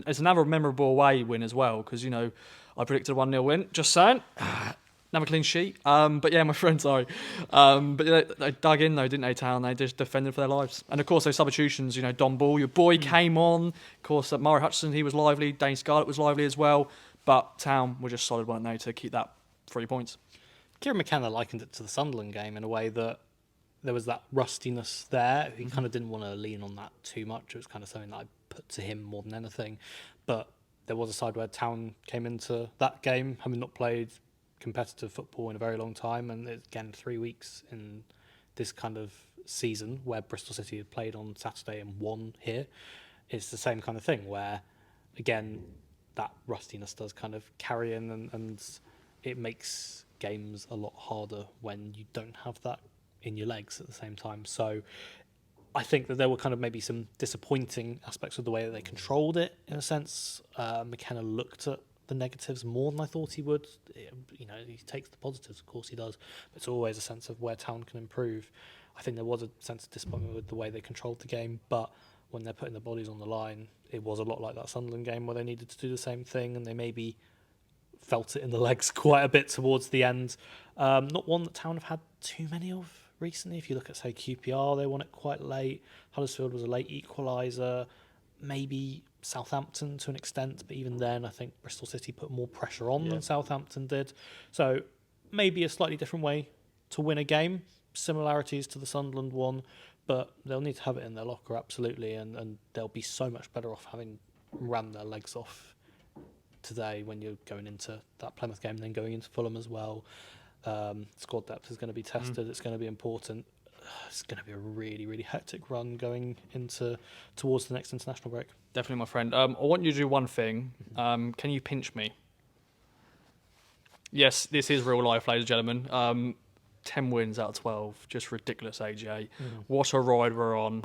It's another memorable away win as well, because, you know, I predicted a 1-0 win. Just saying. Another clean sheet. But yeah, my friend, sorry. But yeah, they dug in though, didn't they, Town? They just defended for their lives. And of course, those substitutions, you know, Don Ball, your boy, came on. Of course, Murray Hutchinson, he was lively. Dane Scarlett was lively as well. But Town were just solid, weren't they, to keep that 3 points. Kieran McKenna likened it to the Sunderland game in a way that there was that rustiness there. He kind of didn't want to lean on that too much. It was kind of something that I put to him more than anything. But there was a side where Town came into that game, having not played competitive football in a very long time, and it's, again, 3 weeks in this kind of season where Bristol City had played on Saturday and won here. It's the same kind of thing where, again, that rustiness does kind of carry in, and it makes games a lot harder when you don't have that in your legs at the same time. So I think that there were kind of maybe some disappointing aspects of the way that they controlled it, in a sense. McKenna looked at the negatives more than I thought he would. You know, he takes the positives, of course he does, but it's always a sense of where Town can improve. I think there was a sense of disappointment with the way they controlled the game, but when they're putting their bodies on the line, it was a lot like that Sunderland game where they needed to do the same thing, and they maybe felt it in the legs quite a bit towards the end. Not one that Town have had too many of recently. If you look at, say, QPR, they won it quite late. Huddersfield was a late equaliser. Maybe Southampton to an extent, but even then I think Bristol City put more pressure on than Southampton did. So maybe a slightly different way to win a game. Similarities to the Sunderland one, but they'll need to have it in their locker, absolutely, and they'll be so much better off having ran their legs off today when you're going into that Plymouth game, then going into Fulham as well. Squad depth is going to be tested. It's going to be important. It's going to be a really, really hectic run going towards the next international break. Definitely, my friend. I want you to do one thing. Can you pinch me? Yes, this is real life, ladies and gentlemen. 10 wins out of 12. Just ridiculous, AJ. What a ride we're on.